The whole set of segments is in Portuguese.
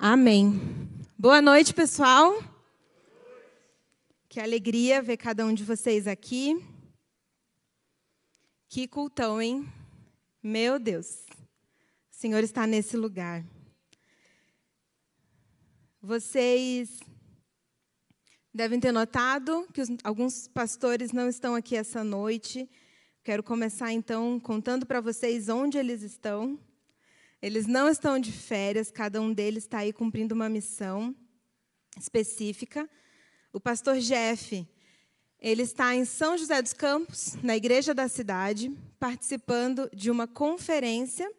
Amém. Boa noite, pessoal. Que alegria ver cada um de vocês aqui. Que cultão, hein? Meu Deus. O Senhor está nesse lugar. Vocês devem ter notado que alguns pastores não estão aqui essa noite. Quero começar, então, contando para vocês onde eles estão. Eles não estão de férias, cada um deles está aí cumprindo uma missão específica. O pastor Jeff, ele está em São José dos Campos, na igreja da cidade, participando de uma conferência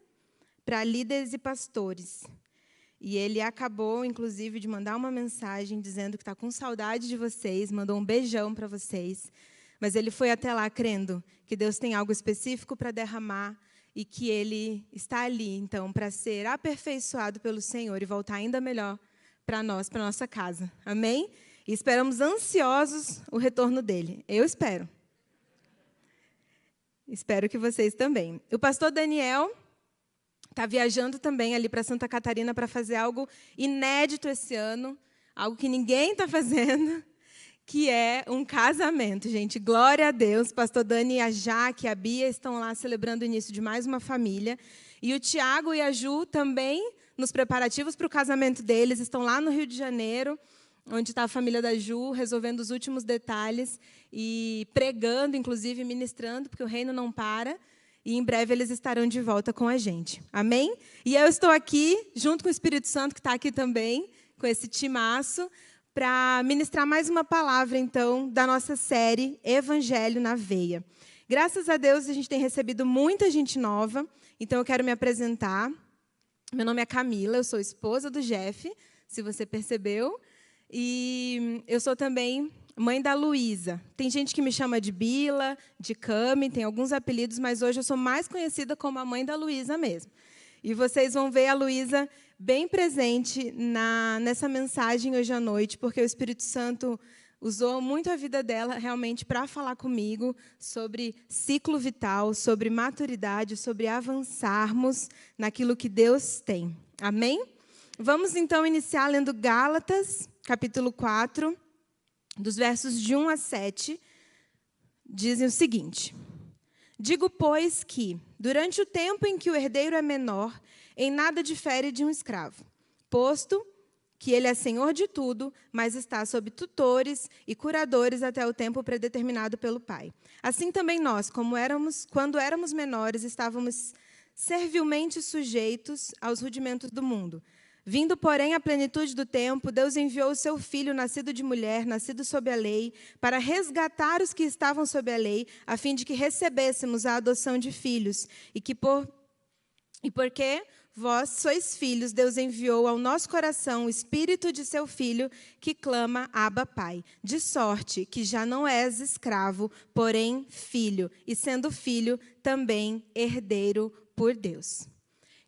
para líderes e pastores. E ele acabou, inclusive, de mandar uma mensagem dizendo que está com saudade de vocês, mandou um beijão para vocês. Mas ele foi até lá crendo que Deus tem algo específico para derramar e que ele está ali, então, para ser aperfeiçoado pelo Senhor e voltar ainda melhor para nós, para a nossa casa. Amém? E esperamos ansiosos o retorno dele. Eu espero. Espero que vocês também. O pastor Daniel está viajando também ali para Santa Catarina para fazer algo inédito esse ano, algo que ninguém está fazendo, que é um casamento, gente. Glória a Deus. Pastor Dani, a Jaque, a Bia estão lá celebrando o início de mais uma família. E o Tiago e a Ju também, nos preparativos para o casamento deles, estão lá no Rio de Janeiro, onde está a família da Ju, resolvendo os últimos detalhes e pregando, inclusive ministrando, porque o reino não para. E em breve eles estarão de volta com a gente. Amém? E eu estou aqui, junto com o Espírito Santo, que está aqui também, com esse timaço, para ministrar mais uma palavra, então, da nossa série Evangelho na Veia. Graças a Deus, a gente tem recebido muita gente nova, então eu quero me apresentar. Meu nome é Camila, eu sou esposa do Jeff, se você percebeu, e eu sou também mãe da Luísa. Tem gente que me chama de Bila, de Cami, tem alguns apelidos, mas hoje eu sou mais conhecida como a mãe da Luísa mesmo. E vocês vão ver a Luísa bem presente nessa mensagem hoje à noite, porque o Espírito Santo usou muito a vida dela realmente para falar comigo sobre ciclo vital, sobre maturidade, sobre avançarmos naquilo que Deus tem. Amém? Vamos, então, iniciar lendo Gálatas, capítulo 4, dos versos de 1 a 7, dizem o seguinte: Digo, pois, que, durante o tempo em que o herdeiro é menor, em nada difere de um escravo, posto que ele é senhor de tudo, mas está sob tutores e curadores até o tempo predeterminado pelo Pai. Assim também nós, quando éramos menores, estávamos servilmente sujeitos aos rudimentos do mundo. Vindo, porém, à plenitude do tempo, Deus enviou o seu Filho, nascido de mulher, nascido sob a lei, para resgatar os que estavam sob a lei, a fim de que recebêssemos a adoção de filhos. E porque vós sois filhos, Deus enviou ao nosso coração o Espírito de seu Filho, que clama, Abba, Pai. De sorte que já não és escravo, porém filho, e sendo filho, também herdeiro por Deus.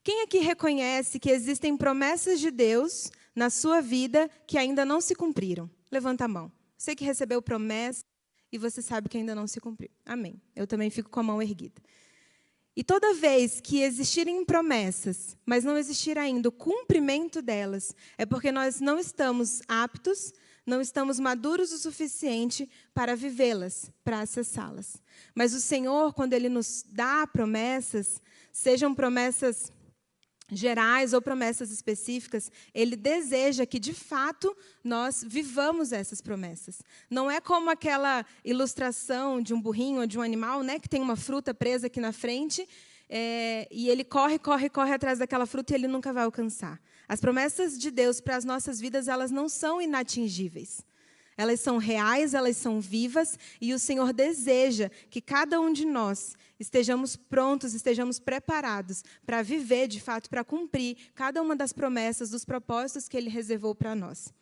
Quem aqui reconhece que existem promessas de Deus na sua vida que ainda não se cumpriram? Levanta a mão. Você que recebeu promessa e você sabe que ainda não se cumpriu. Amém. Eu também fico com a mão erguida. E toda vez que existirem promessas, mas não existir ainda o cumprimento delas, é porque nós não estamos aptos, não estamos maduros o suficiente para vivê-las, para acessá-las. Mas o Senhor, quando Ele nos dá promessas, sejam promessas gerais ou promessas específicas, Ele deseja que, de fato, nós vivamos essas promessas. Não é como aquela ilustração de um burrinho ou de um animal, né, que tem uma fruta presa aqui na frente, e ele corre atrás daquela fruta e ele nunca vai alcançar. As promessas de Deus para as nossas vidas, elas não são inatingíveis. Elas são reais, elas são vivas, e o Senhor deseja que cada um de nós estejamos prontos, estejamos preparados para viver, de fato, para cumprir cada uma das promessas, dos propósitos que Ele reservou para nós.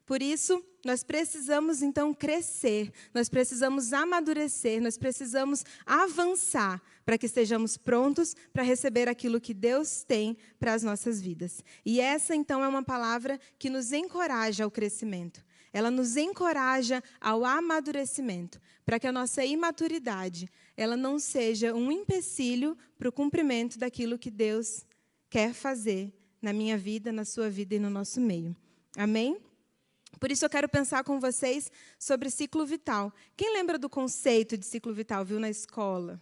Por isso, nós precisamos, então, crescer, nós precisamos amadurecer, nós precisamos avançar para que estejamos prontos para receber aquilo que Deus tem para as nossas vidas. E essa, então, é uma palavra que nos encoraja ao crescimento. Ela nos encoraja ao amadurecimento, para que a nossa imaturidade ela não seja um empecilho para o cumprimento daquilo que Deus quer fazer na minha vida, na sua vida e no nosso meio. Amém? Por isso eu quero pensar com vocês sobre ciclo vital. Quem lembra do conceito de ciclo vital, viu na escola?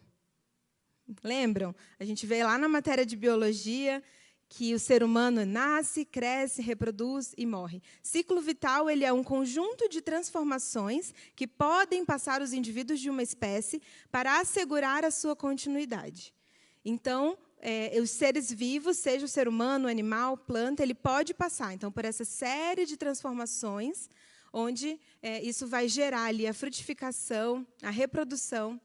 Lembram? A gente vê lá na matéria de biologia que o ser humano nasce, cresce, reproduz e morre. Ciclo vital ele é um conjunto de transformações que podem passar os indivíduos de uma espécie para assegurar a sua continuidade. Então, os seres vivos, seja o ser humano, animal, planta, ele pode passar então por essa série de transformações, onde isso vai gerar ali a frutificação, a reprodução,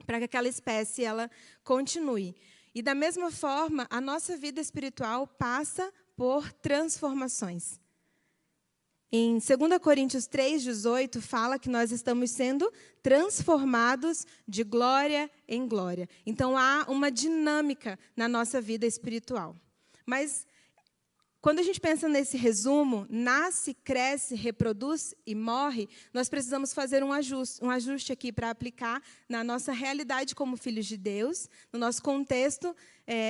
para que aquela espécie ela continue. E, da mesma forma, a nossa vida espiritual passa por transformações. Em 2 Coríntios 3,18, fala que nós estamos sendo transformados de glória em glória. Então, há uma dinâmica na nossa vida espiritual. Mas, quando a gente pensa nesse resumo, nasce, cresce, reproduz e morre, nós precisamos fazer um ajuste aqui para aplicar na nossa realidade como filhos de Deus, no nosso contexto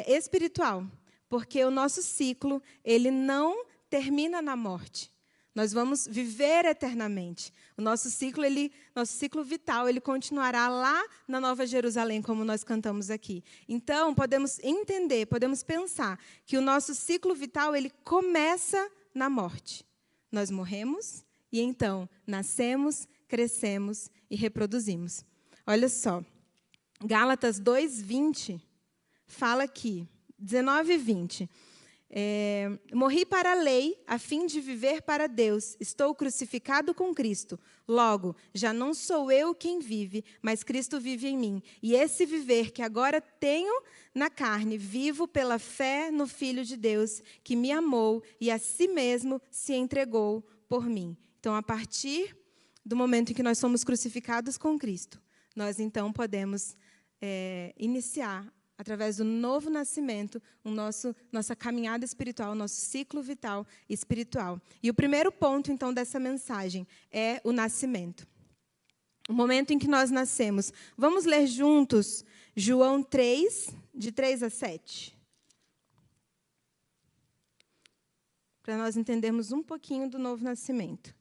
espiritual. Porque o nosso ciclo, ele não termina na morte. Nós vamos viver eternamente. O nosso ciclo vital, ele continuará lá na Nova Jerusalém, como nós cantamos aqui. Então, podemos entender, podemos pensar que o nosso ciclo vital, ele começa na morte. Nós morremos e, então, nascemos, crescemos e reproduzimos. Olha só, Gálatas 2:20 fala aqui, 19 e 20. Morri para a lei, a fim de viver para Deus. Estou crucificado com Cristo. Logo, já não sou eu quem vive, mas Cristo vive em mim. E esse viver que agora tenho na carne, vivo pela fé no Filho de Deus, que me amou e a si mesmo se entregou por mim. Então, a partir do momento em que nós somos crucificados com Cristo, nós então podemos iniciar através do novo nascimento, nossa caminhada espiritual, nosso ciclo vital espiritual. E o primeiro ponto, então, dessa mensagem é o nascimento. O momento em que nós nascemos. Vamos ler juntos João 3, de 3 a 7. Para nós entendermos um pouquinho do novo nascimento.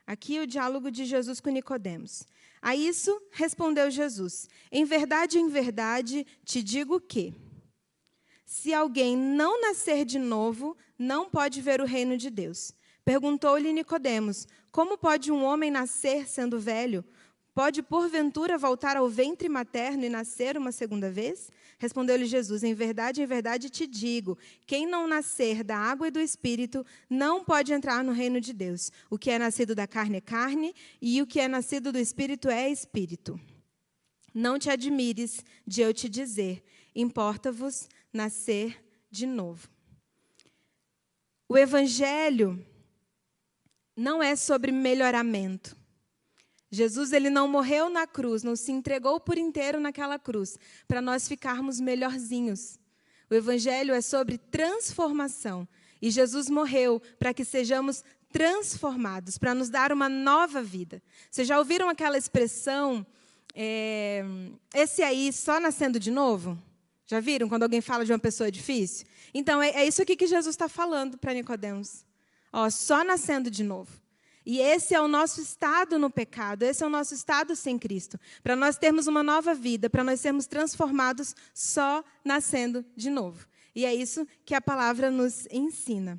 Aqui o diálogo de Jesus com Nicodemos. A isso respondeu Jesus: em verdade, te digo que, se alguém não nascer de novo, não pode ver o reino de Deus. Perguntou-lhe Nicodemos: como pode um homem nascer sendo velho? Pode, porventura, voltar ao ventre materno e nascer uma segunda vez? Respondeu-lhe Jesus: em verdade, te digo, quem não nascer da água e do Espírito não pode entrar no reino de Deus. O que é nascido da carne é carne, e o que é nascido do Espírito é Espírito. Não te admires de eu te dizer, importa-vos nascer de novo. O Evangelho não é sobre melhoramento. Jesus ele não morreu na cruz, não se entregou por inteiro naquela cruz, para nós ficarmos melhorzinhos. O Evangelho é sobre transformação. E Jesus morreu para que sejamos transformados, para nos dar uma nova vida. Vocês já ouviram aquela expressão, esse aí só nascendo de novo? Já viram quando alguém fala de uma pessoa difícil? Então, é isso aqui que Jesus está falando para Nicodemos. Só nascendo de novo. E esse é o nosso estado no pecado, esse é o nosso estado sem Cristo. Para nós termos uma nova vida, para nós sermos transformados só nascendo de novo. E é isso que a palavra nos ensina.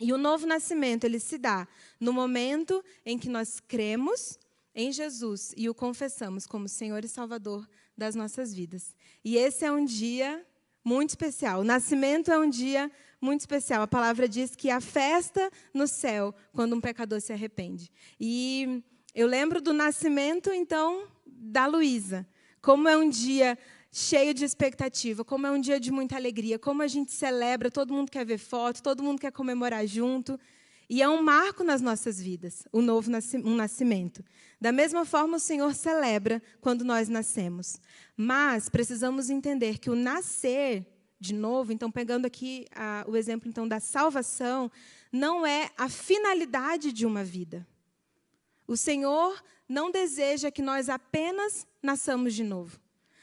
E o novo nascimento, ele se dá no momento em que nós cremos em Jesus e o confessamos como Senhor e Salvador das nossas vidas. E esse é um dia muito especial. O nascimento é um dia muito especial. A palavra diz que há festa no céu quando um pecador se arrepende. E eu lembro do nascimento, então, da Luísa. Como é um dia cheio de expectativa, como é um dia de muita alegria, como a gente celebra, todo mundo quer ver foto, todo mundo quer comemorar junto. E é um marco nas nossas vidas, um nascimento. Da mesma forma, o Senhor celebra quando nós nascemos. Mas precisamos entender que o nascer de novo, então, pegando aqui o exemplo então, da salvação, não é a finalidade de uma vida. O Senhor não deseja que nós apenas nasçamos de novo.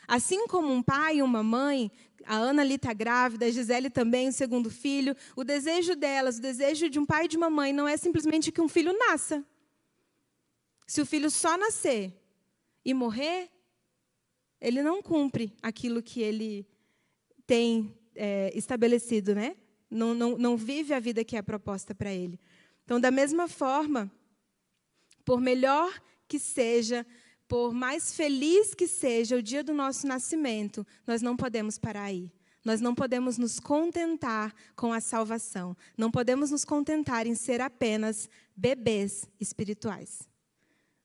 Assim como um pai e uma mãe A Ana ali está grávida, a Gisele também, o segundo filho. O desejo delas, o desejo de um pai e de uma mãe, não é simplesmente que um filho nasça. Se o filho só nascer e morrer, ele não cumpre aquilo que ele tem estabelecido, né? Não vive a vida que é proposta para ele. Então, da mesma forma, por melhor que seja, por mais feliz que seja o dia do nosso nascimento, nós não podemos parar aí. Nós não podemos nos contentar com a salvação. Não podemos nos contentar em ser apenas bebês espirituais.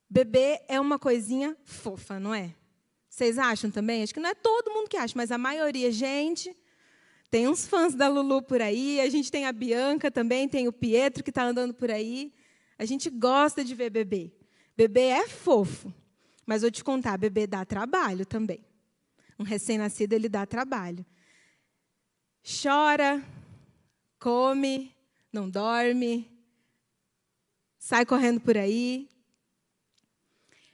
Bebê é uma coisinha fofa, não é? Vocês acham também? Acho que não é todo mundo que acha, mas a maioria, gente. Tem uns fãs da Lulu por aí, a gente tem a Bianca também, tem o Pietro que está andando por aí. A gente gosta de ver bebê. Bebê é fofo. Mas vou te contar, bebê dá trabalho também. Um recém-nascido, ele dá trabalho. Chora, come, não dorme, sai correndo por aí.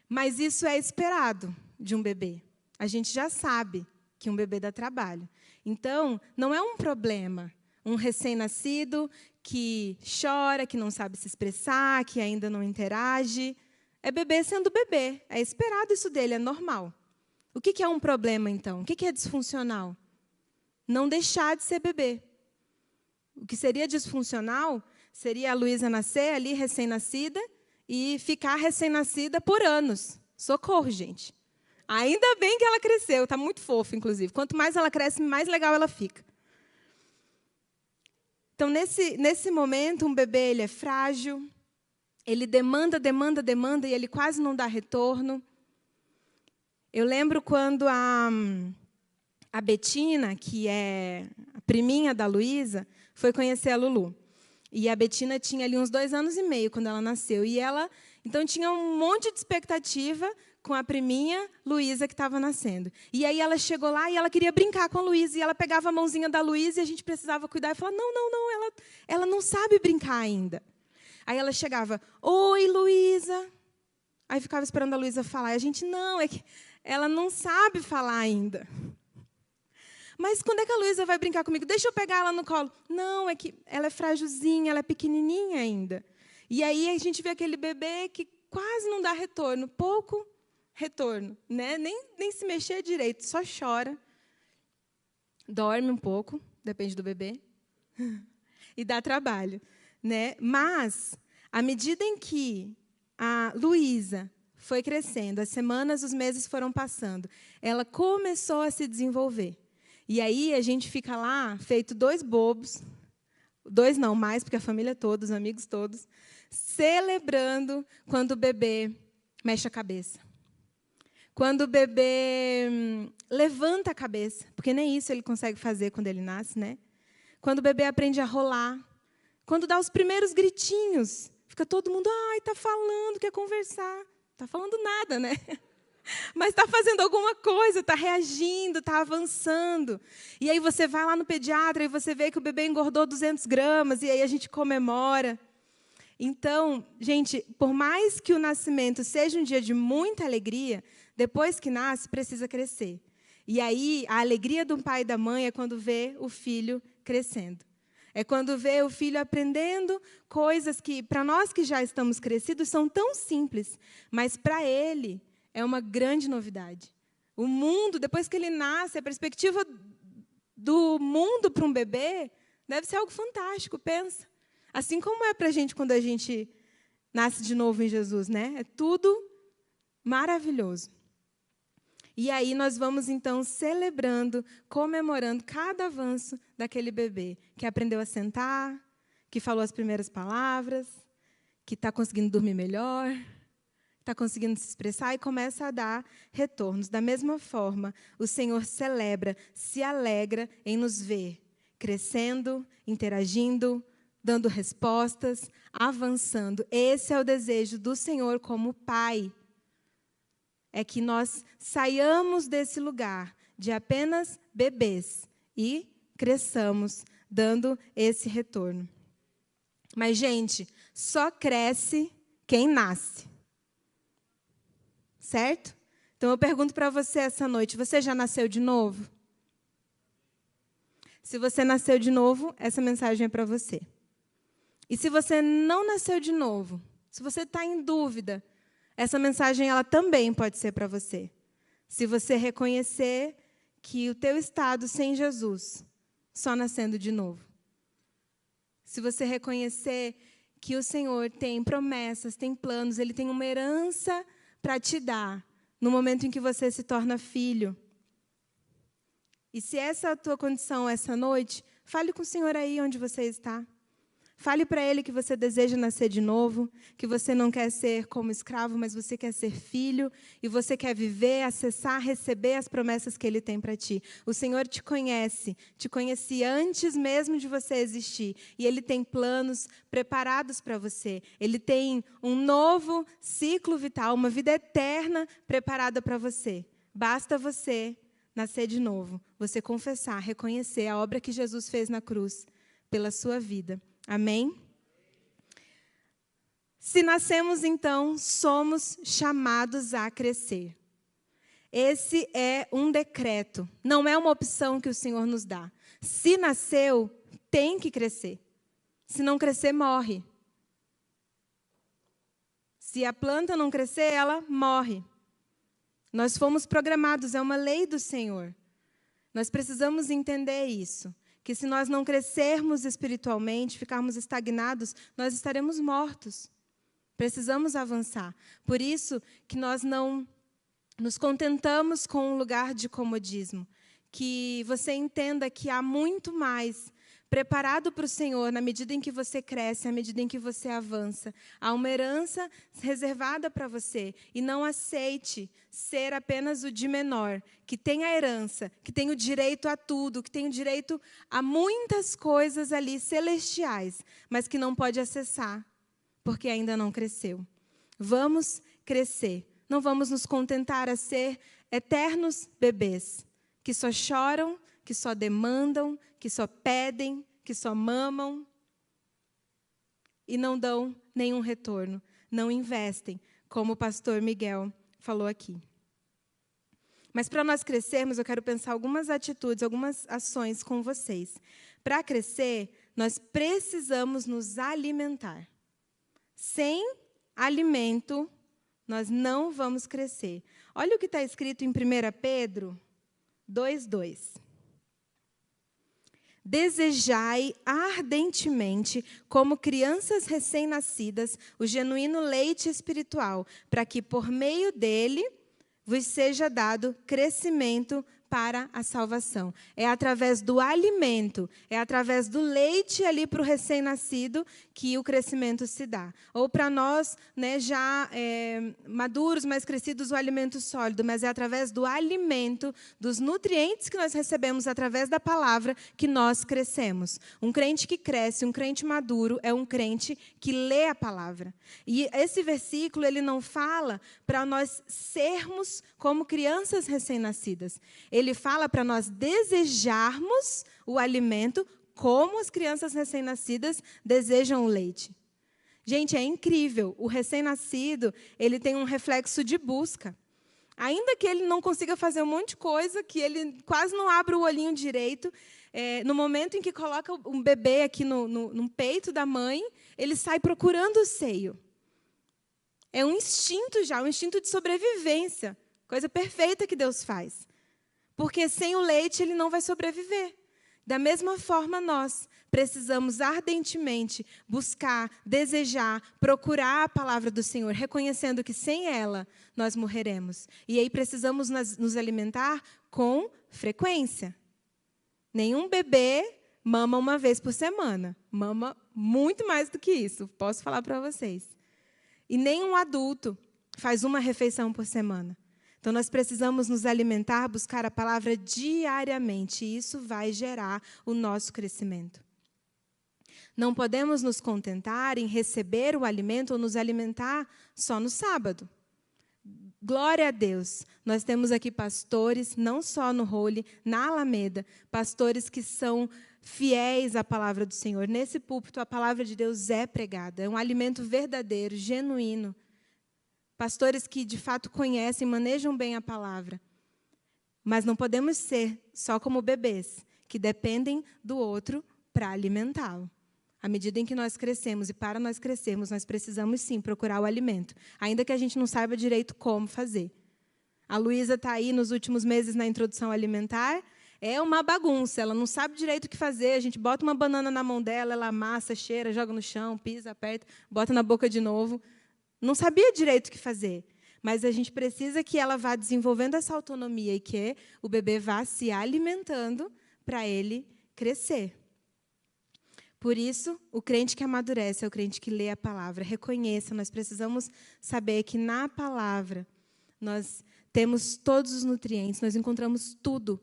Mas isso é esperado de um bebê. A gente já sabe que um bebê dá trabalho. Então, não é um problema um recém-nascido que chora, que não sabe se expressar, que ainda não interage. É bebê sendo bebê. É esperado isso dele, é normal. O que é um problema, então? O que é disfuncional? Não deixar de ser bebê. O que seria disfuncional seria a Luísa nascer ali, recém-nascida, e ficar recém-nascida por anos. Socorro, gente. Ainda bem que ela cresceu, está muito fofa, inclusive. Quanto mais ela cresce, mais legal ela fica. Então, nesse momento, um bebê ele é frágil, ele demanda, e ele quase não dá retorno. Eu lembro quando a Betina, que é a priminha da Luísa, foi conhecer a Lulu. E a Betina tinha ali uns 2 anos e meio quando ela nasceu. E ela, então, tinha um monte de expectativa com a priminha Luísa que estava nascendo. E aí ela chegou lá e ela queria brincar com a Luísa. E ela pegava a mãozinha da Luísa e a gente precisava cuidar. E falava, não, ela não sabe brincar ainda. Aí ela chegava, oi, Luísa. Aí ficava esperando a Luísa falar. E a gente, não, é que ela não sabe falar ainda. Mas quando é que a Luísa vai brincar comigo? Deixa eu pegar ela no colo. Não, é que ela é frágilzinha, ela é pequenininha ainda. E aí a gente vê aquele bebê que quase não dá retorno, pouco retorno, né? Nem se mexer direito, só chora, dorme um pouco, depende do bebê, e dá trabalho, né? Mas, à medida em que a Luísa foi crescendo, as semanas, os meses foram passando, ela começou a se desenvolver. E aí a gente fica lá, feito 2 bobos, 2 não, mais, porque a família toda, os amigos todos, celebrando quando o bebê mexe a cabeça. Quando o bebê levanta a cabeça, porque nem isso ele consegue fazer quando ele nasce, né? Quando o bebê aprende a rolar, quando dá os primeiros gritinhos, fica todo mundo, ai, está falando, quer conversar. Está falando nada, né? Mas está fazendo alguma coisa, está reagindo, está avançando. E aí você vai lá no pediatra e você vê que o bebê engordou 200 gramas, e aí a gente comemora. Então, gente, por mais que o nascimento seja um dia de muita alegria, depois que nasce, precisa crescer. E aí, a alegria do pai e da mãe é quando vê o filho crescendo. É quando vê o filho aprendendo coisas que, para nós que já estamos crescidos, são tão simples, mas para ele é uma grande novidade. O mundo, depois que ele nasce, a perspectiva do mundo para um bebê deve ser algo fantástico, pensa. Assim como é para a gente quando a gente nasce de novo em Jesus, né? É tudo maravilhoso. E aí nós vamos, então, celebrando, comemorando cada avanço daquele bebê, que aprendeu a sentar, que falou as primeiras palavras, que está conseguindo dormir melhor, está conseguindo se expressar e começa a dar retornos. Da mesma forma, o Senhor celebra, se alegra em nos ver crescendo, interagindo, dando respostas, avançando. Esse é o desejo do Senhor como Pai. É que nós saiamos desse lugar de apenas bebês e cresçamos dando esse retorno. Mas, gente, só cresce quem nasce. Certo? Então, eu pergunto para você essa noite, você já nasceu de novo? Se você nasceu de novo, essa mensagem é para você. E se você não nasceu de novo, se você está em dúvida, essa mensagem ela também pode ser para você. Se você reconhecer que o teu estado sem Jesus, só nascendo de novo. Se você reconhecer que o Senhor tem promessas, tem planos, Ele tem uma herança para te dar no momento em que você se torna filho. E se essa é a tua condição essa noite, fale com o Senhor aí onde você está. Fale para Ele que você deseja nascer de novo, que você não quer ser como escravo, mas você quer ser filho, e você quer viver, acessar, receber as promessas que Ele tem para ti. O Senhor te conhecia antes mesmo de você existir, e Ele tem planos preparados para você. Ele tem um novo ciclo vital, uma vida eterna preparada para você. Basta você nascer de novo, você confessar, reconhecer a obra que Jesus fez na cruz pela sua vida. Amém? Se nascemos, então, somos chamados a crescer. Esse é um decreto, não é uma opção que o Senhor nos dá. Se nasceu, tem que crescer. Se não crescer, morre. Se a planta não crescer, ela morre. Nós fomos programados, é uma lei do Senhor. Nós precisamos entender isso. Que se nós não crescermos espiritualmente, ficarmos estagnados, nós estaremos mortos. Precisamos avançar. Por isso que nós não nos contentamos com um lugar de comodismo. Que você entenda que há muito mais preparado para o Senhor na medida em que você cresce, na medida em que você avança. Há uma herança reservada para você. E não aceite ser apenas o de menor, que tem a herança, que tem o direito a tudo, que tem o direito a muitas coisas ali celestiais, mas que não pode acessar, porque ainda não cresceu. Vamos crescer. Não vamos nos contentar a ser eternos bebês, que só choram, que só demandam, que só pedem, que só mamam e não dão nenhum retorno, não investem, como o pastor Miguel falou aqui. Mas para nós crescermos, eu quero pensar algumas atitudes, algumas ações com vocês. Para crescer, nós precisamos nos alimentar. Sem alimento, nós não vamos crescer. Olha o que está escrito em 1 Pedro 2:2. Desejai ardentemente, como crianças recém-nascidas, o genuíno leite espiritual, para que, por meio dele, vos seja dado crescimento para a salvação. É através do alimento, é através do leite ali para o recém-nascido que o crescimento se dá. Ou para nós, né, já maduros, mais crescidos, o alimento sólido, mas é através do alimento, dos nutrientes que nós recebemos através da palavra que nós crescemos. Um crente que cresce, um crente maduro, é um crente que lê a palavra. E esse versículo, ele não fala para nós sermos como crianças recém-nascidas. Ele fala para nós desejarmos o alimento como as crianças recém-nascidas desejam o leite. Gente, é incrível. O recém-nascido, ele tem um reflexo de busca. Ainda que ele não consiga fazer um monte de coisa, que ele quase não abre o olhinho direito, no momento em que coloca um bebê aqui no peito da mãe, ele sai procurando o seio. É um instinto já, um instinto de sobrevivência. Coisa perfeita que Deus faz. Porque sem o leite ele não vai sobreviver. Da mesma forma, nós precisamos ardentemente buscar, desejar, procurar a palavra do Senhor, reconhecendo que sem ela nós morreremos. E aí precisamos nos alimentar com frequência. Nenhum bebê mama uma vez por semana. Mama muito mais do que isso, posso falar para vocês. E nenhum adulto faz uma refeição por semana. Então, nós precisamos nos alimentar, buscar a palavra diariamente, e isso vai gerar o nosso crescimento. Não podemos nos contentar em receber o alimento ou nos alimentar só no sábado. Glória a Deus! Nós temos aqui pastores, não só no Holy, na Alameda, pastores que são fiéis à palavra do Senhor. Nesse púlpito, a palavra de Deus é pregada, é um alimento verdadeiro, genuíno. Pastores que, de fato, conhecem, manejam bem a palavra. Mas não podemos ser só como bebês, que dependem do outro para alimentá-lo. À medida em que nós crescemos, e para nós crescermos, nós precisamos, sim, procurar o alimento, ainda que a gente não saiba direito como fazer. A Luísa está aí nos últimos meses na introdução alimentar, é uma bagunça, ela não sabe direito o que fazer, a gente bota uma banana na mão dela, ela amassa, cheira, joga no chão, pisa, aperta, bota na boca de novo. Não sabia direito o que fazer, mas a gente precisa que ela vá desenvolvendo essa autonomia e que o bebê vá se alimentando para ele crescer. Por isso, o crente que amadurece é o crente que lê a palavra. Reconheça, nós precisamos saber que na palavra nós temos todos os nutrientes, nós encontramos tudo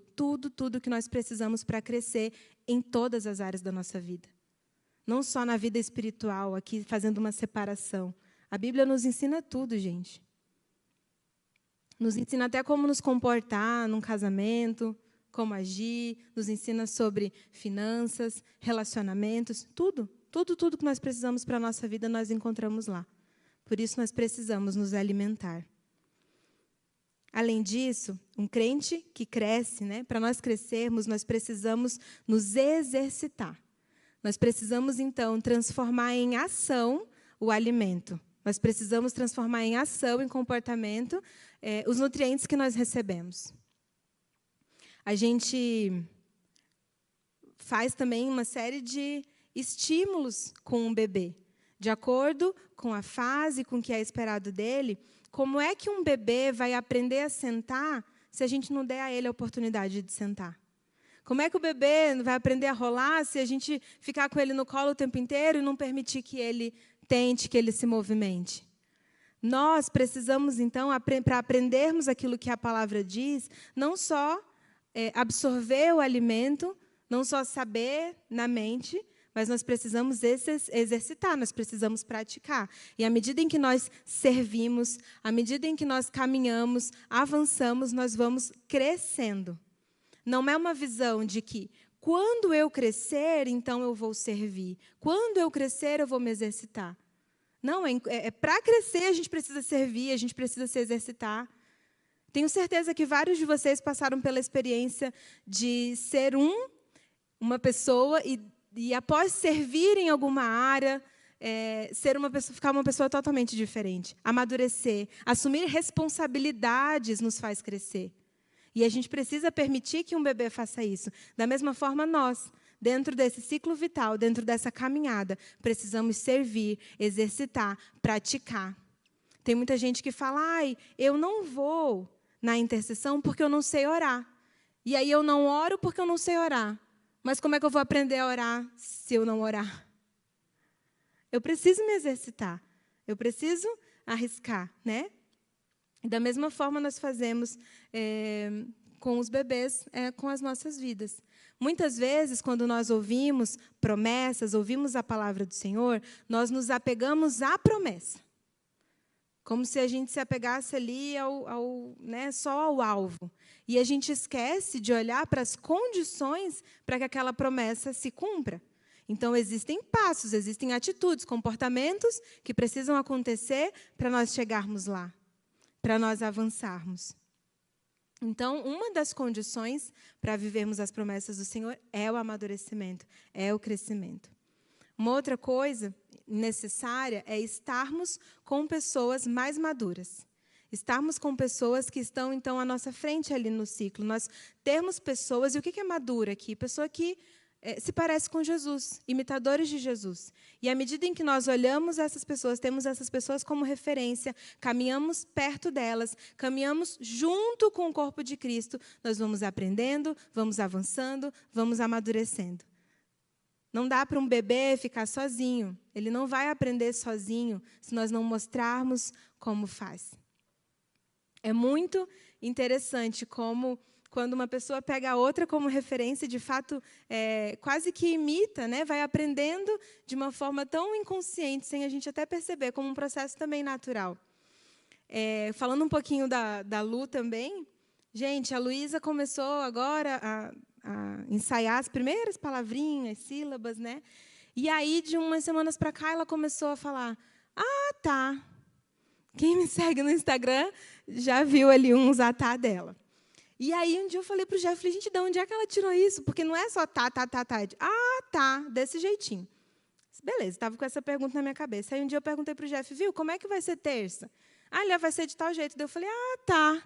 que nós precisamos para crescer em todas as áreas da nossa vida. Não só na vida espiritual, aqui fazendo uma separação. A Bíblia nos ensina tudo, gente. Nos ensina até como nos comportar num casamento, como agir, nos ensina sobre finanças, relacionamentos, tudo que nós precisamos para a nossa vida, nós encontramos lá. Por isso, nós precisamos nos alimentar. Além disso, um crente que cresce, para nós crescermos, nós precisamos nos exercitar. Nós precisamos, então, transformar em ação o alimento. Nós precisamos transformar em ação, em comportamento, os nutrientes que nós recebemos. A gente faz também uma série de estímulos com o bebê, de acordo com a fase, com o que é esperado dele. Como é que um bebê vai aprender a sentar se a gente não der a ele a oportunidade de sentar? Como é que o bebê vai aprender a rolar se a gente ficar com ele no colo o tempo inteiro e não permitir que ele tente, que ele se movimente? Nós precisamos, então, para aprendermos aquilo que a palavra diz, não só absorver o alimento, não só saber na mente, mas nós precisamos exercitar, nós precisamos praticar. E à medida em que nós servimos, à medida em que nós caminhamos, avançamos, nós vamos crescendo. Não é uma visão de que, quando eu crescer, então eu vou servir. Quando eu crescer, eu vou me exercitar. Não, para crescer, a gente precisa servir, a gente precisa se exercitar. Tenho certeza que vários de vocês passaram pela experiência de ser uma pessoa e após servir em alguma área, ficar uma pessoa totalmente diferente. Amadurecer, assumir responsabilidades nos faz crescer. E a gente precisa permitir que um bebê faça isso. Da mesma forma, nós, dentro desse ciclo vital, dentro dessa caminhada, precisamos servir, exercitar, praticar. Tem muita gente que fala, eu não vou na intercessão porque eu não sei orar. E aí eu não oro porque eu não sei orar. Mas como é que eu vou aprender a orar se eu não orar? Eu preciso me exercitar. Eu preciso arriscar, né? Da mesma forma nós fazemos com os bebês, com as nossas vidas. Muitas vezes, quando nós ouvimos promessas, ouvimos a palavra do Senhor, nós nos apegamos à promessa. Como se a gente se apegasse ali só ao alvo. E a gente esquece de olhar para as condições para que aquela promessa se cumpra. Então, existem passos, existem atitudes, comportamentos que precisam acontecer para nós chegarmos lá, para nós avançarmos. Então, uma das condições para vivermos as promessas do Senhor é o amadurecimento, é o crescimento. Uma outra coisa necessária é estarmos com pessoas mais maduras. Estarmos com pessoas que estão, então, à nossa frente ali no ciclo. Nós termos pessoas, e o que é madura aqui? Pessoa que se parece com Jesus, imitadores de Jesus. E à medida em que nós olhamos essas pessoas, temos essas pessoas como referência, caminhamos perto delas, caminhamos junto com o corpo de Cristo, nós vamos aprendendo, vamos avançando, vamos amadurecendo. Não dá para um bebê ficar sozinho. Ele não vai aprender sozinho se nós não mostrarmos como faz. É muito interessante como, quando uma pessoa pega a outra como referência, de fato, quase que imita, vai aprendendo de uma forma tão inconsciente, sem a gente até perceber, como um processo também natural. Falando um pouquinho da Lu também, gente, a Luísa começou agora a ensaiar as primeiras palavrinhas, sílabas, né? E aí, de umas semanas para cá, ela começou a falar, Quem me segue no Instagram já viu ali uns atá dela. E aí, um dia eu falei para o Jeff, falei, gente, de onde é que ela tirou isso? Porque não é só tá. Ah, tá, desse jeitinho. Beleza, estava com essa pergunta na minha cabeça. Aí um dia eu perguntei para o Jeff, viu, como é que vai ser terça? Ah, ele vai ser de tal jeito. Daí eu falei, ah, tá.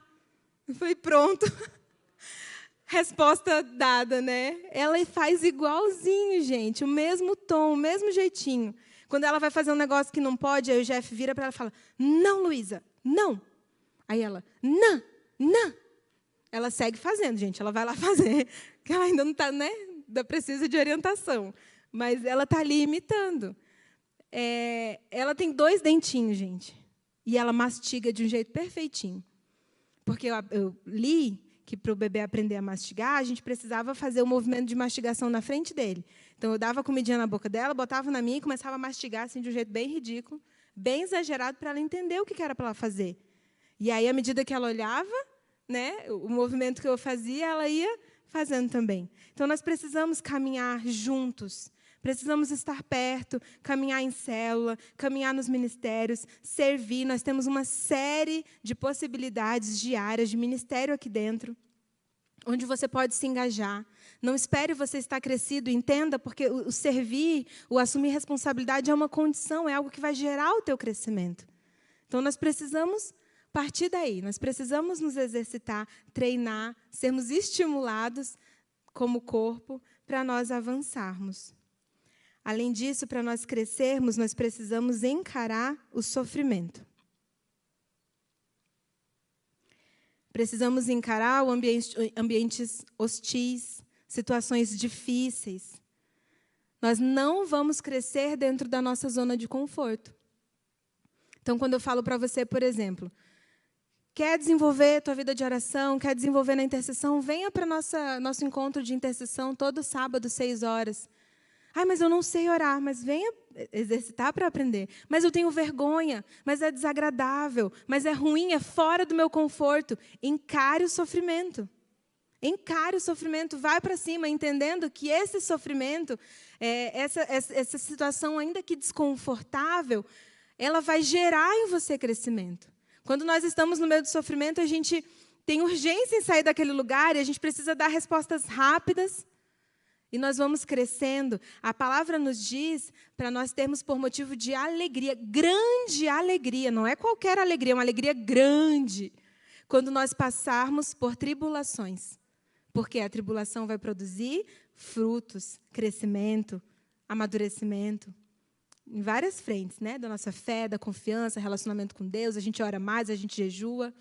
Eu falei, pronto. Resposta dada, né? Ela faz igualzinho, gente, o mesmo tom, o mesmo jeitinho. Quando ela vai fazer um negócio que não pode, aí o Jeff vira para ela e fala, não, Luísa, não. Aí ela, não. Ela segue fazendo, gente, ela vai lá fazer, que ela ainda não está, né? Ainda precisa de orientação. Mas ela está ali imitando. Ela tem 2 dentinhos, gente, e ela mastiga de um jeito perfeitinho. Porque eu li que, para o bebê aprender a mastigar, a gente precisava fazer o movimento de mastigação na frente dele. Então, eu dava a comidinha na boca dela, botava na minha e começava a mastigar assim, de um jeito bem ridículo, bem exagerado, para ela entender o que era para ela fazer. E aí, à medida que ela olhava, né, o movimento que eu fazia, ela ia fazendo também. Então, nós precisamos caminhar juntos. Precisamos estar perto, caminhar em célula, caminhar nos ministérios, servir. Nós temos uma série de possibilidades diárias de ministério aqui dentro, onde você pode se engajar. Não espere você estar crescido, entenda, porque o servir, o assumir responsabilidade é uma condição, é algo que vai gerar o teu crescimento. Então, nós precisamos partir daí. Nós precisamos nos exercitar, treinar, sermos estimulados como corpo para nós avançarmos. Além disso, para nós crescermos, nós precisamos encarar o sofrimento. Precisamos encarar ambientes hostis, situações difíceis. Nós não vamos crescer dentro da nossa zona de conforto. Então, quando eu falo para você, por exemplo, quer desenvolver a tua vida de oração, quer desenvolver na intercessão, venha para nosso encontro de intercessão todo sábado, 6h. Ah, mas eu não sei orar, mas venha exercitar para aprender. Mas eu tenho vergonha, mas é desagradável, mas é ruim, é fora do meu conforto. Encare o sofrimento. Encare o sofrimento, vai para cima, entendendo que esse sofrimento, essa situação, ainda que desconfortável, ela vai gerar em você crescimento. Quando nós estamos no meio do sofrimento, a gente tem urgência em sair daquele lugar e a gente precisa dar respostas rápidas. E nós vamos crescendo. A palavra nos diz para nós termos por motivo de alegria, grande alegria, não é qualquer alegria, é uma alegria grande, quando nós passarmos por tribulações. Porque a tribulação vai produzir frutos, crescimento, amadurecimento, em várias frentes, né? Da nossa fé, da confiança, relacionamento com Deus, a gente ora mais, a gente jejua.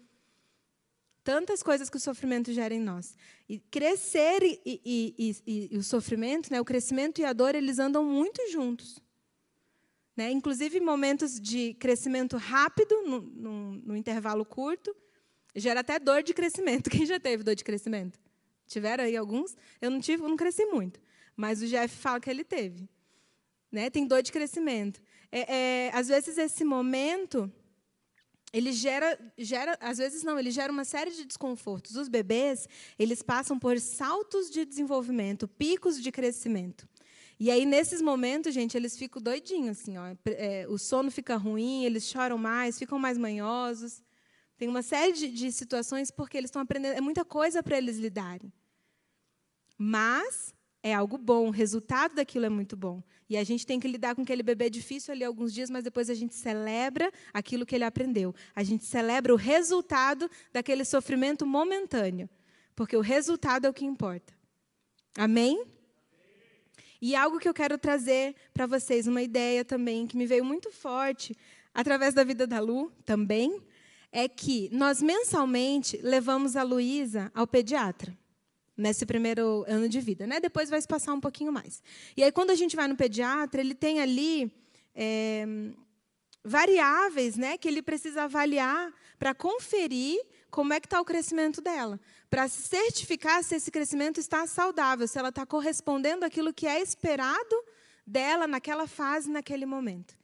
Tantas coisas que o sofrimento gera em nós. E crescer e o sofrimento, né, o crescimento e a dor, eles andam muito juntos. Né? Inclusive, momentos de crescimento rápido, no intervalo curto, gera até dor de crescimento. Quem já teve dor de crescimento? Tiveram aí alguns? Eu não tive, não cresci muito. Mas o Jeff fala que ele teve. Né? Tem dor de crescimento. Às vezes, esse momento... ele gera, às vezes não, ele gera uma série de desconfortos. Os bebês, eles passam por saltos de desenvolvimento, picos de crescimento. E aí, nesses momentos, gente, eles ficam doidinhos, assim, ó, o sono fica ruim, eles choram mais, ficam mais manhosos. Tem uma série de situações porque eles estão aprendendo, é muita coisa para eles lidarem. Mas é algo bom, o resultado daquilo é muito bom. E a gente tem que lidar com aquele bebê difícil ali alguns dias, mas depois a gente celebra aquilo que ele aprendeu. A gente celebra o resultado daquele sofrimento momentâneo, porque o resultado é o que importa. Amém? E algo que eu quero trazer para vocês, uma ideia também, que me veio muito forte, através da vida da Lu também, é que nós mensalmente levamos a Luísa ao pediatra. Nesse primeiro ano de vida, né? Depois vai se passar um pouquinho mais. E aí, quando a gente vai no pediatra, ele tem ali variáveis, né, que ele precisa avaliar para conferir como é que está o crescimento dela, para se certificar se esse crescimento está saudável, se ela está correspondendo àquilo que é esperado dela naquela fase, naquele momento.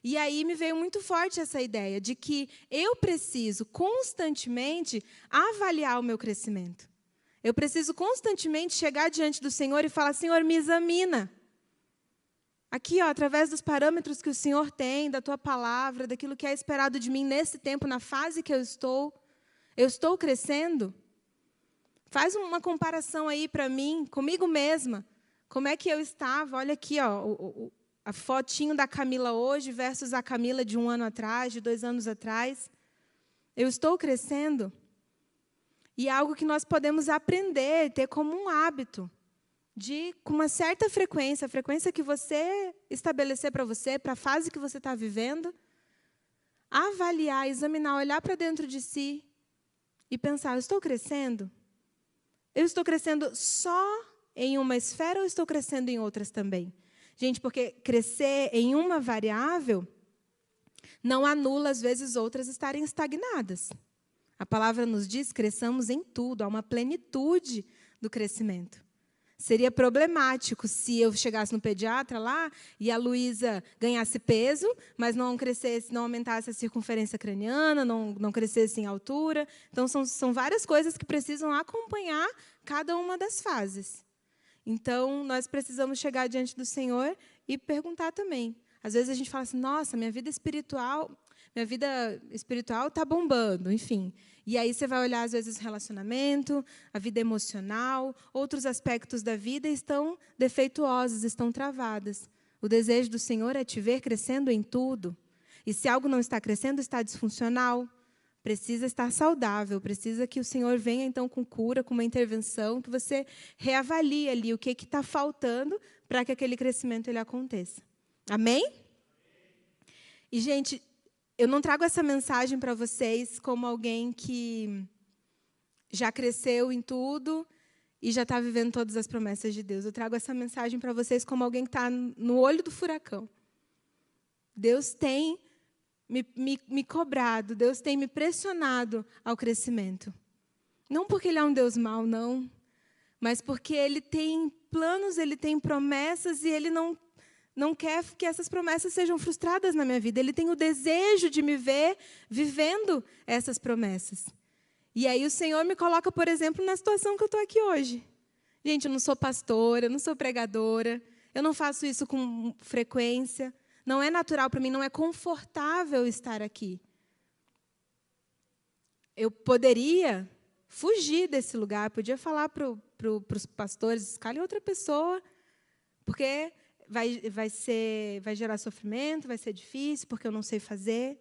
E aí me veio muito forte essa ideia de que eu preciso constantemente avaliar o meu crescimento. Eu preciso constantemente chegar diante do Senhor e falar, Senhor, me examina. Aqui, ó, através dos parâmetros que o Senhor tem, da Tua palavra, daquilo que é esperado de mim nesse tempo, na fase que eu estou crescendo? Faz uma comparação aí para mim, comigo mesma. Como é que eu estava? Olha aqui, ó, a fotinho da Camila hoje versus a Camila de 1 ano atrás, de 2 anos atrás. Eu estou crescendo. E é algo que nós podemos aprender, ter como um hábito, com uma certa frequência, a frequência que você estabelecer para você, para a fase que você está vivendo, avaliar, examinar, olhar para dentro de si e pensar, eu estou crescendo? Eu estou crescendo só em uma esfera ou estou crescendo em outras também? Gente, porque crescer em uma variável não anula, às vezes, outras estarem estagnadas. A palavra nos diz, cresçamos em tudo, há uma plenitude do crescimento. Seria problemático se eu chegasse no pediatra lá e a Luísa ganhasse peso, mas não crescesse, não aumentasse a circunferência craniana, não crescesse em altura. Então, são várias coisas que precisam acompanhar cada uma das fases. Então, nós precisamos chegar diante do Senhor e perguntar também. Às vezes a gente fala assim, nossa, minha vida espiritual está bombando, enfim. E aí você vai olhar, às vezes, o relacionamento, a vida emocional, outros aspectos da vida estão defeituosos, estão travadas. O desejo do Senhor é te ver crescendo em tudo. E se algo não está crescendo, está disfuncional, precisa estar saudável, precisa que o Senhor venha, então, com cura, com uma intervenção, que você reavalie ali o que está faltando para que aquele crescimento ele aconteça. Amém? E, gente, eu não trago essa mensagem para vocês como alguém que já cresceu em tudo e já está vivendo todas as promessas de Deus. Eu trago essa mensagem para vocês como alguém que está no olho do furacão. Deus tem me cobrado, Deus tem me pressionado ao crescimento. Não porque Ele é um Deus mau, não, mas porque Ele tem planos, Ele tem promessas e Ele não quer que essas promessas sejam frustradas na minha vida. Ele tem o desejo de me ver vivendo essas promessas. E aí o Senhor me coloca, por exemplo, na situação que eu estou aqui hoje. Gente, eu não sou pastora, eu não sou pregadora, eu não faço isso com frequência. Não é natural para mim, não é confortável estar aqui. Eu poderia fugir desse lugar, podia falar para os pastores, escalem outra pessoa, porque vai gerar sofrimento, vai ser difícil, porque eu não sei fazer.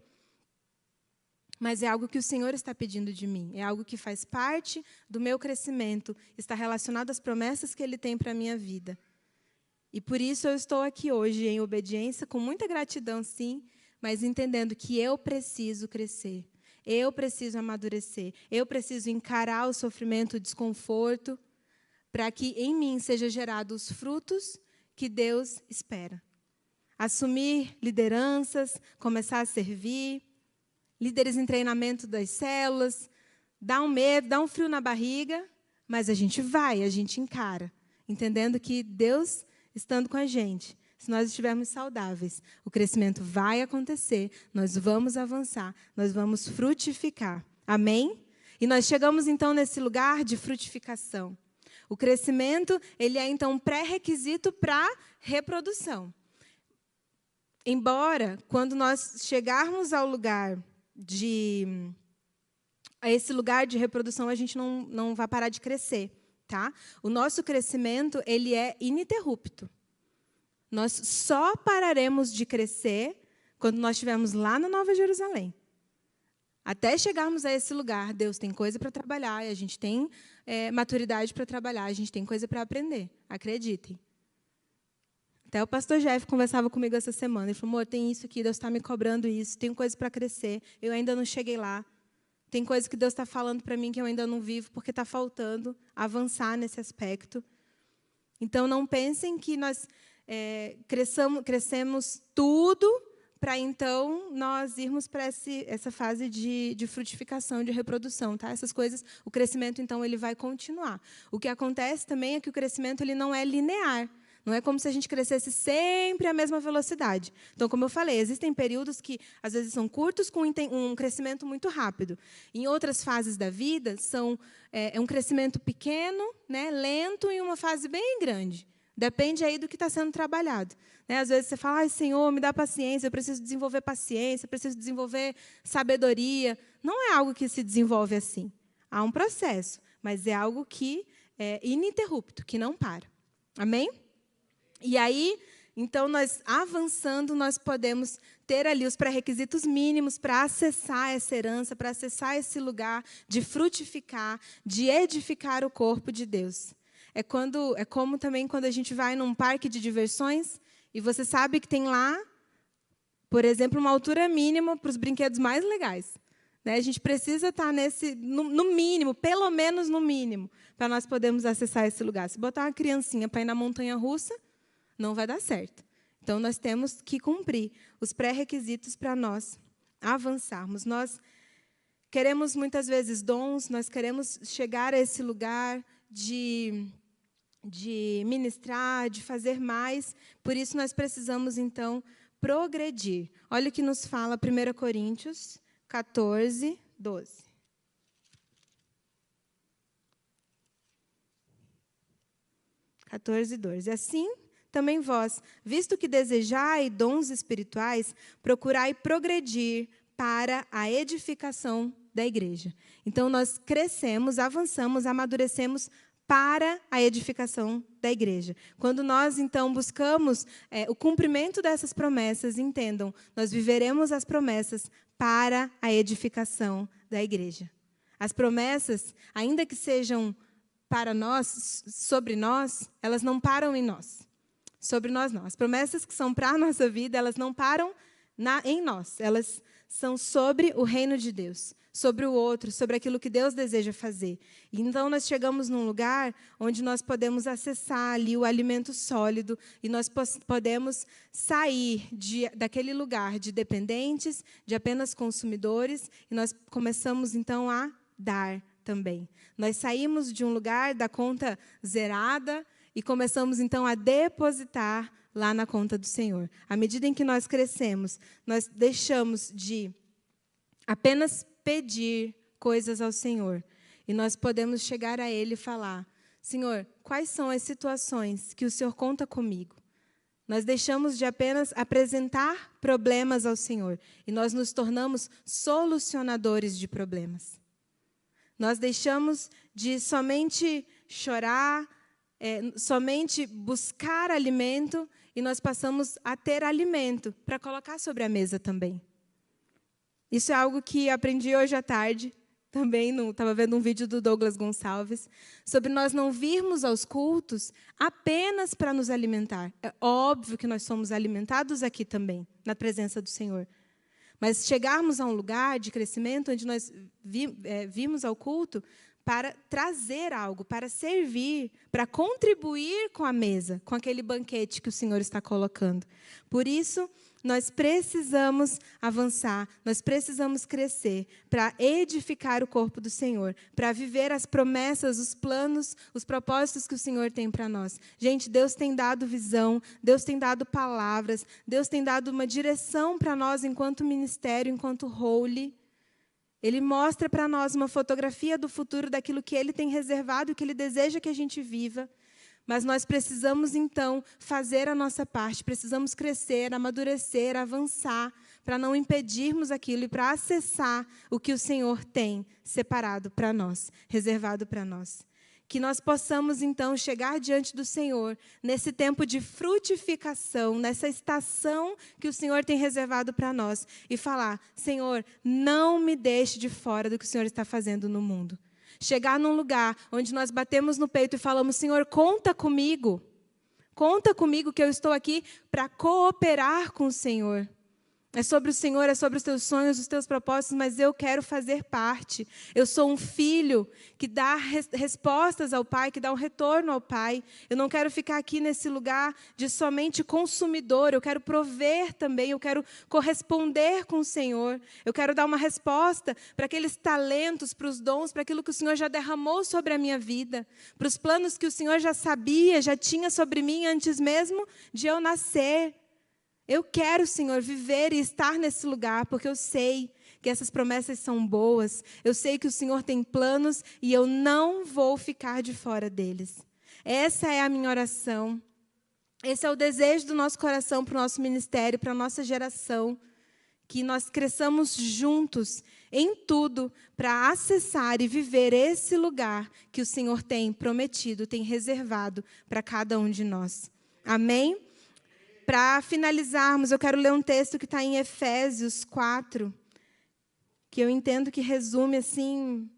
Mas é algo que o Senhor está pedindo de mim, é algo que faz parte do meu crescimento, está relacionado às promessas que Ele tem para a minha vida. E por isso eu estou aqui hoje em obediência, com muita gratidão, sim, mas entendendo que eu preciso crescer, eu preciso amadurecer, eu preciso encarar o sofrimento, o desconforto, para que em mim sejam gerados os frutos que Deus espera. Assumir lideranças, começar a servir, líderes em treinamento das células, dá um medo, dá um frio na barriga, mas a gente encara, entendendo que Deus estando com a gente, se nós estivermos saudáveis, o crescimento vai acontecer, nós vamos avançar, nós vamos frutificar. Amém? E nós chegamos, então, nesse lugar de frutificação. O crescimento, ele é, então, um pré-requisito para a reprodução. Embora, quando nós chegarmos a esse lugar de reprodução, a gente não vai parar de crescer. Tá? O nosso crescimento ele é ininterrupto. Nós só pararemos de crescer quando nós estivermos lá na Nova Jerusalém. Até chegarmos a esse lugar, Deus tem coisa para trabalhar, e a gente tem maturidade para trabalhar, a gente tem coisa para aprender. Acreditem. Até o pastor Jeff conversava comigo essa semana. Ele falou, amor, tem isso aqui, Deus está me cobrando isso, tem coisa para crescer, eu ainda não cheguei lá. Tem coisa que Deus está falando para mim que eu ainda não vivo, porque está faltando avançar nesse aspecto. Então, não pensem que nós crescemos tudo para, então, nós irmos para essa fase de frutificação, de reprodução. Tá? Essas coisas, o crescimento, então, ele vai continuar. O que acontece também é que o crescimento ele não é linear. Não é como se a gente crescesse sempre à mesma velocidade. Então, como eu falei, existem períodos que, às vezes, são curtos, com um crescimento muito rápido. Em outras fases da vida, é um crescimento pequeno, né, lento, e uma fase bem grande. Depende aí do que está sendo trabalhado. Né? Às vezes, você fala, ai, Senhor, me dá paciência, eu preciso desenvolver paciência, eu preciso desenvolver sabedoria. Não é algo que se desenvolve assim. Há um processo. mas é algo que é ininterrupto, que não para. Amém? E aí, então, nós avançando, nós podemos ter ali os pré-requisitos mínimos para acessar essa herança, para acessar esse lugar de frutificar, de edificar o corpo de Deus. É como também quando a gente vai num parque de diversões e você sabe que tem lá, por exemplo, uma altura mínima para os brinquedos mais legais. Né? A gente precisa estar no mínimo, pelo menos no mínimo, para nós podermos acessar esse lugar. Se botar uma criancinha para ir na montanha-russa, não vai dar certo. Então, nós temos que cumprir os pré-requisitos para nós avançarmos. Nós queremos, muitas vezes, dons, nós queremos chegar a esse lugar de ministrar, de fazer mais. Por isso, nós precisamos, então, progredir. Olha o que nos fala 1 Coríntios 14, 12. Assim, também vós, visto que desejai dons espirituais, procurai progredir para a edificação da igreja. Então, nós crescemos, avançamos, amadurecemos para a edificação da igreja. Quando nós, então, buscamos o cumprimento dessas promessas, entendam, nós viveremos as promessas para a edificação da igreja. As promessas, ainda que sejam para nós, sobre nós, elas não param em nós. Sobre nós, não. As promessas que são para a nossa vida, elas não param em nós. Elas são sobre o reino de Deus, sobre o outro, sobre aquilo que Deus deseja fazer. Então, nós chegamos num lugar onde nós podemos acessar ali o alimento sólido e nós podemos sair daquele lugar de dependentes, de apenas consumidores, e nós começamos, então, a dar também. Nós saímos de um lugar da conta zerada e começamos, então, a depositar lá na conta do Senhor. À medida em que nós crescemos, nós deixamos de apenas pedir coisas ao Senhor. E nós podemos chegar a Ele e falar, Senhor, quais são as situações que o Senhor conta comigo? Nós deixamos de apenas apresentar problemas ao Senhor. E nós nos tornamos solucionadores de problemas. Nós deixamos de somente chorar, somente buscar alimento, e nós passamos a ter alimento para colocar sobre a mesa também. Isso é algo que aprendi hoje à tarde, também estava vendo um vídeo do Douglas Gonçalves, sobre nós não virmos aos cultos apenas para nos alimentar. É óbvio que nós somos alimentados aqui também, na presença do Senhor. Mas chegarmos a um lugar de crescimento onde nós vimos ao culto para trazer algo, para servir, para contribuir com a mesa, com aquele banquete que o Senhor está colocando. Por isso, nós precisamos avançar, nós precisamos crescer para edificar o corpo do Senhor, para viver as promessas, os planos, os propósitos que o Senhor tem para nós. Gente, Deus tem dado visão, Deus tem dado palavras, Deus tem dado uma direção para nós enquanto ministério, enquanto holy. Ele mostra para nós uma fotografia do futuro, daquilo que Ele tem reservado e que Ele deseja que a gente viva. Mas nós precisamos, então, fazer a nossa parte, precisamos crescer, amadurecer, avançar, para não impedirmos aquilo e para acessar o que o Senhor tem separado para nós, reservado para nós. Que nós possamos, então, chegar diante do Senhor nesse tempo de frutificação, nessa estação que o Senhor tem reservado para nós, e falar, Senhor, não me deixe de fora do que o Senhor está fazendo no mundo. Chegar num lugar onde nós batemos no peito e falamos, Senhor, conta comigo que eu estou aqui para cooperar com o Senhor. É sobre o Senhor, é sobre os teus sonhos, os teus propósitos, mas eu quero fazer parte. Eu sou um filho que dá respostas ao Pai, que dá um retorno ao Pai. Eu não quero ficar aqui nesse lugar de somente consumidor. Eu quero prover também, eu quero corresponder com o Senhor. Eu quero dar uma resposta para aqueles talentos, para os dons, para aquilo que o Senhor já derramou sobre a minha vida, para os planos que o Senhor já sabia, já tinha sobre mim antes mesmo de eu nascer. Eu quero, Senhor, viver e estar nesse lugar, porque eu sei que essas promessas são boas. Eu sei que o Senhor tem planos e eu não vou ficar de fora deles. Essa é a minha oração. Esse é o desejo do nosso coração para o nosso ministério, para a nossa geração. que nós cresçamos juntos em tudo para acessar e viver esse lugar que o Senhor tem prometido, tem reservado para cada um de nós. Amém? Para finalizarmos, eu quero ler um texto que está em Efésios 4, que eu entendo que resume assim,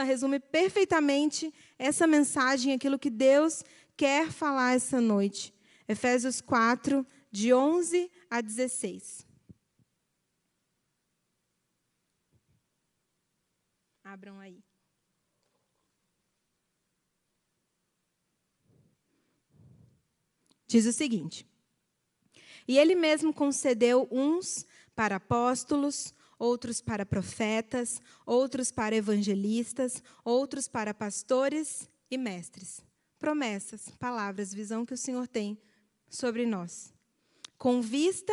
resume perfeitamente essa mensagem, aquilo que Deus quer falar essa noite. Efésios 4, de 11 a 16. Abram aí. Diz o seguinte: E ele mesmo concedeu uns para apóstolos, outros para profetas, outros para evangelistas, outros para pastores e mestres. Promessas, palavras, visão que o Senhor tem sobre nós. Com vista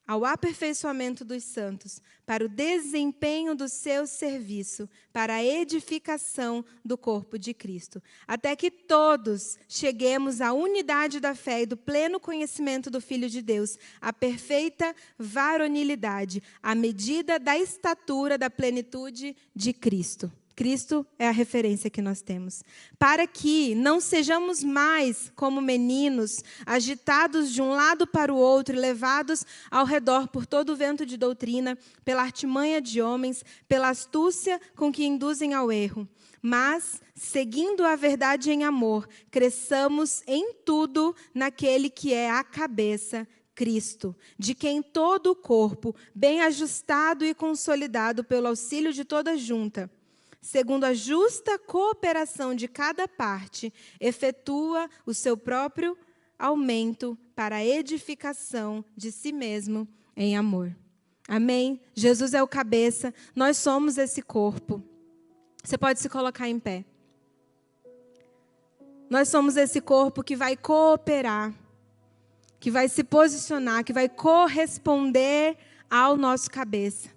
ao aperfeiçoamento dos santos, para o desempenho do seu serviço, para a edificação do corpo de Cristo, até que todos cheguemos à unidade da fé e do pleno conhecimento do Filho de Deus, à perfeita varonilidade, à medida da estatura da plenitude de Cristo. Cristo é a referência que nós temos. Para que não sejamos mais como meninos, agitados de um lado para o outro e levados ao redor por todo o vento de doutrina, pela artimanha de homens, pela astúcia com que induzem ao erro. Mas, seguindo a verdade em amor, cresçamos em tudo naquele que é a cabeça, Cristo, de quem todo o corpo, bem ajustado e consolidado pelo auxílio de toda junta, segundo a justa cooperação de cada parte, efetua o seu próprio aumento para a edificação de si mesmo em amor. Amém? Jesus é o cabeça, nós somos esse corpo. Você pode se colocar em pé. Nós somos esse corpo que vai cooperar, que vai se posicionar, que vai corresponder ao nosso cabeça.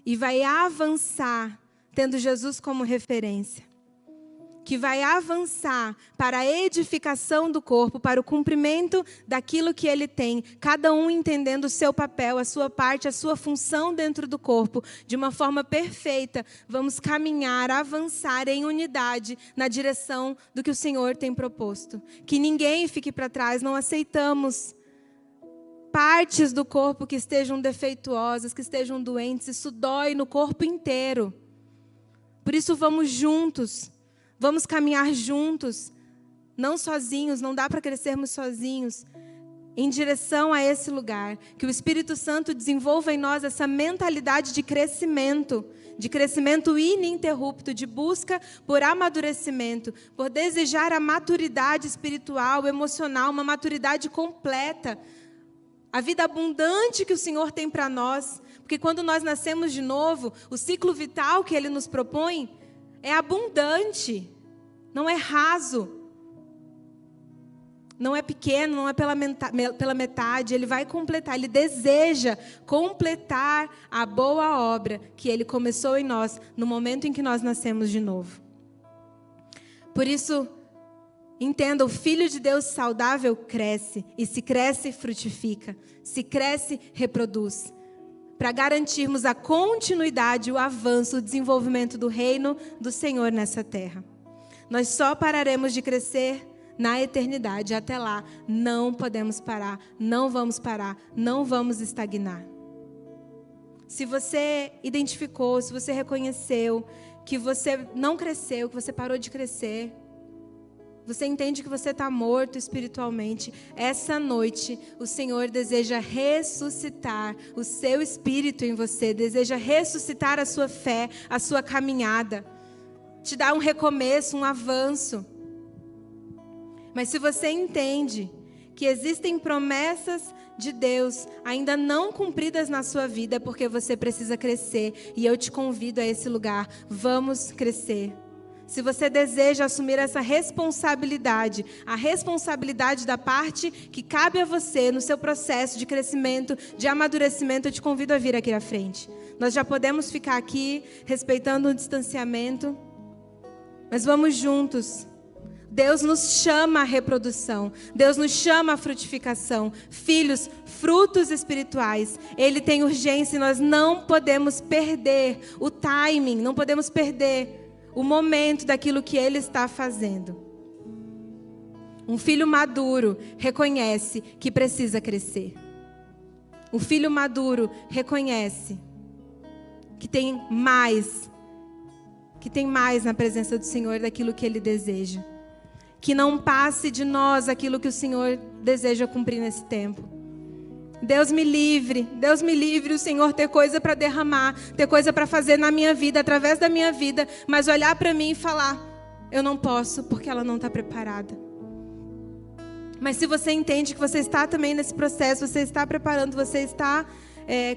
E vai avançar tendo Jesus como referência, que vai avançar para a edificação do corpo, para o cumprimento daquilo que ele tem, cada um entendendo o seu papel, a sua parte, a sua função dentro do corpo, de uma forma perfeita. Vamos caminhar, avançar em unidade na direção do que o Senhor tem proposto. Que ninguém fique para trás, não aceitamos partes do corpo que estejam defeituosas, que estejam doentes. Isso dói no corpo inteiro. Por isso vamos juntos, vamos caminhar juntos, não sozinhos, não dá para crescermos sozinhos, em direção a esse lugar. Que o Espírito Santo desenvolva em nós essa mentalidade de crescimento ininterrupto, de busca por amadurecimento, por desejar a maturidade espiritual, emocional, uma maturidade completa, a vida abundante que o Senhor tem para nós. Porque quando nós nascemos de novo, o ciclo vital que Ele nos propõe é abundante, não é raso, não é pequeno, não é pela metade. Ele vai completar, Ele deseja completar a boa obra que Ele começou em nós no momento em que nós nascemos de novo. Por isso, entenda, o Filho de Deus saudável cresce, e se cresce, frutifica, se cresce, reproduz, para garantirmos a continuidade, o avanço, o desenvolvimento do reino do Senhor nessa terra. Nós só pararemos de crescer na eternidade. Até lá, não podemos parar, não vamos parar, não vamos estagnar. Se você identificou, se você reconheceu que você não cresceu, que você parou de crescer, você entende que você está morto espiritualmente, essa noite o Senhor deseja ressuscitar o seu espírito em você, deseja ressuscitar a sua fé, a sua caminhada, te dar um recomeço, um avanço. Mas se você entende que existem promessas de Deus ainda não cumpridas na sua vida, é porque você precisa crescer, e eu te convido a esse lugar. Vamos crescer. Se você deseja assumir essa responsabilidade, a responsabilidade da parte que cabe a você no seu processo de crescimento, de amadurecimento, eu te convido a vir aqui à frente. Nós já podemos ficar aqui respeitando o distanciamento, mas vamos juntos Deus nos chama à reprodução. Deus nos chama à frutificação. Filhos, frutos espirituais. Ele tem urgência e nós não podemos perder o timing, não podemos perder o momento daquilo que Ele está fazendo. Um filho maduro reconhece que precisa crescer. Um filho maduro reconhece que tem mais na presença do Senhor daquilo que Ele deseja. Que não passe de nós aquilo que o Senhor deseja cumprir nesse tempo. Deus me livre, o Senhor ter coisa para derramar, ter coisa para fazer na minha vida, através da minha vida, mas olhar para mim e falar, eu não posso porque ela não está preparada. Mas se você entende que você está também nesse processo, você está preparando, você está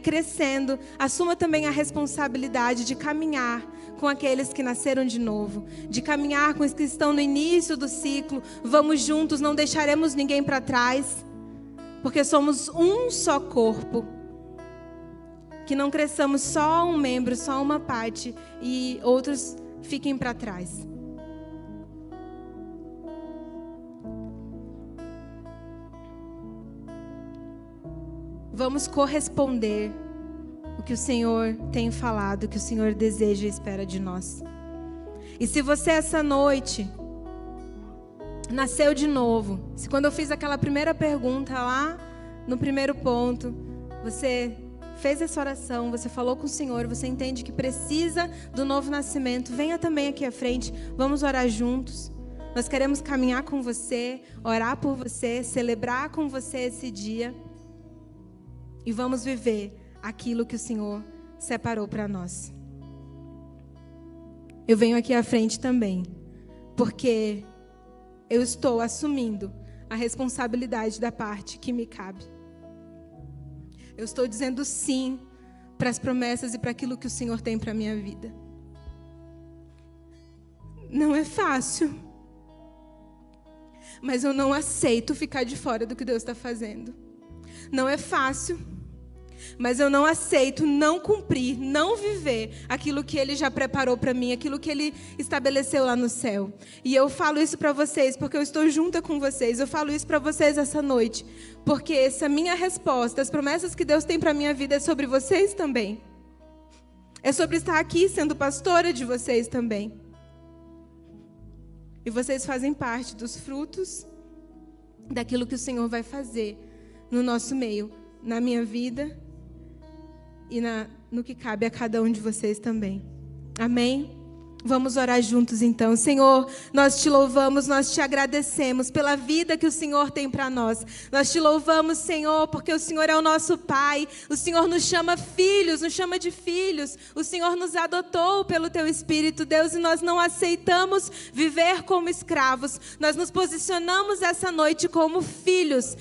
crescendo, assuma também a responsabilidade de caminhar com aqueles que nasceram de novo, de caminhar com os que estão no início do ciclo. Vamos juntos, não deixaremos ninguém para trás, porque somos um só corpo. Que não cresçamos só um membro, só uma parte, e outros fiquem para trás. Vamos corresponder o que o Senhor tem falado, o que o Senhor deseja e espera de nós. E se você essa noite nasceu de novo, se quando eu fiz aquela primeira pergunta lá no primeiro ponto, você fez essa oração, você falou com o Senhor, você entende que precisa do novo nascimento, venha também aqui à frente, vamos orar juntos. Nós queremos caminhar com você, orar por você, celebrar com você esse dia. E vamos viver aquilo que o Senhor separou para nós. Eu venho aqui à frente também, porque eu estou assumindo a responsabilidade da parte que me cabe. Eu estou dizendo sim para as promessas e para aquilo que o Senhor tem para a minha vida. Não é fácil, mas eu não aceito ficar de fora do que Deus está fazendo. Não é fácil, mas eu não aceito não cumprir, não viver aquilo que Ele já preparou para mim, aquilo que Ele estabeleceu lá no céu. E eu falo isso para vocês porque eu estou junta com vocês. Eu falo isso para vocês essa noite porque essa minha resposta, as promessas que Deus tem para a minha vida é sobre vocês também. É sobre estar aqui sendo pastora de vocês também. E vocês fazem parte dos frutos daquilo que o Senhor vai fazer no nosso meio, na minha vida e no que cabe a cada um de vocês também. Amém? Vamos orar juntos então. Senhor, nós te louvamos, nós te agradecemos pela vida que o Senhor tem para nós. Nós te louvamos, Senhor, porque o Senhor é o nosso Pai. O Senhor nos chama filhos, nos chama de filhos. O Senhor nos adotou pelo Teu Espírito, Deus, e nós não aceitamos viver como escravos. Nós nos posicionamos essa noite como filhos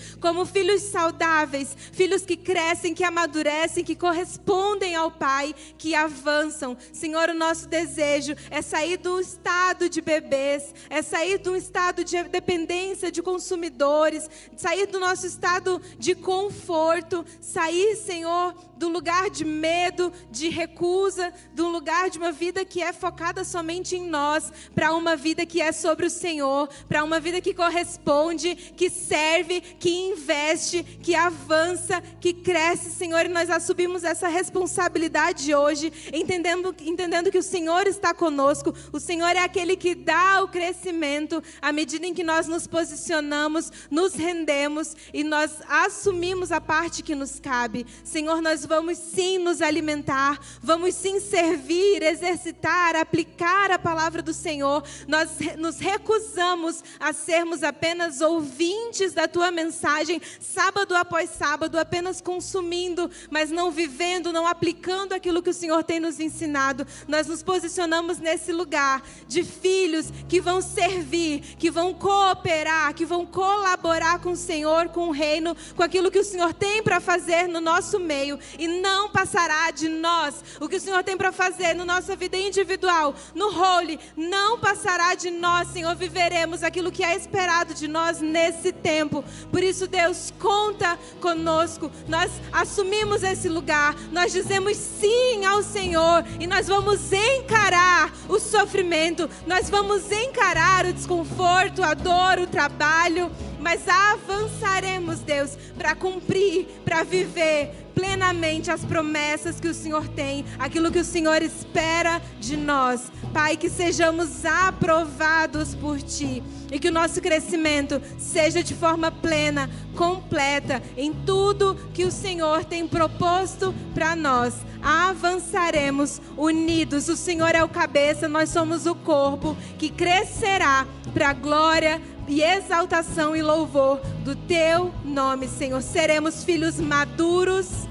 saudáveis, filhos que crescem, que amadurecem, que correspondem ao Pai, que avançam. Senhor, o nosso desejo é sair do estado de bebês, é sair de um estado de dependência de consumidores, sair do nosso estado de conforto, sair, Senhor, do lugar de medo, de recusa, do lugar de uma vida que é focada somente em nós, para uma vida que é sobre o Senhor, para uma vida que corresponde, que serve, que investe, que avança, que cresce, Senhor, e nós assumimos essa responsabilidade hoje, entendendo que o Senhor está conosco. O Senhor é aquele que dá o crescimento à medida em que nós nos posicionamos, nos rendemos e nós assumimos a parte que nos cabe. Senhor, nós vamos sim nos alimentar, vamos sim servir, exercitar, aplicar a palavra do Senhor. Nós nos recusamos a sermos apenas ouvintes da Tua mensagem, sábado após sábado, apenas consumindo, mas não vivendo, não aplicando aquilo que o Senhor tem nos ensinado. Nós nos posicionamos nesse lugar de filhos que vão servir, que vão cooperar, que vão colaborar com o Senhor, com o reino, com aquilo que o Senhor tem para fazer no nosso meio, e não passará de nós. O que o Senhor tem para fazer na nossa vida individual, no Holy, não passará de nós, Senhor. Viveremos aquilo que é esperado de nós nesse tempo. Por isso, Deus, conta conosco. Nós assumimos esse lugar, nós dizemos sim ao Senhor e nós vamos encarar o sofrimento, nós vamos encarar o desconforto, a dor, o trabalho, mas avançaremos, Deus, para cumprir, para viver plenamente as promessas que o Senhor tem, aquilo que o Senhor espera de nós. Pai, que sejamos aprovados por Ti e que o nosso crescimento seja de forma plena, completa, em tudo que o Senhor tem proposto para nós. Avançaremos unidos. O Senhor é o cabeça, nós somos o corpo que crescerá para a glória e exaltação e louvor do Teu nome, Senhor. Seremos filhos maduros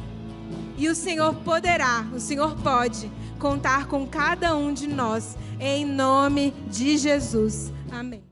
e o Senhor poderá, o Senhor pode contar com cada um de nós, em nome de Jesus. Amém.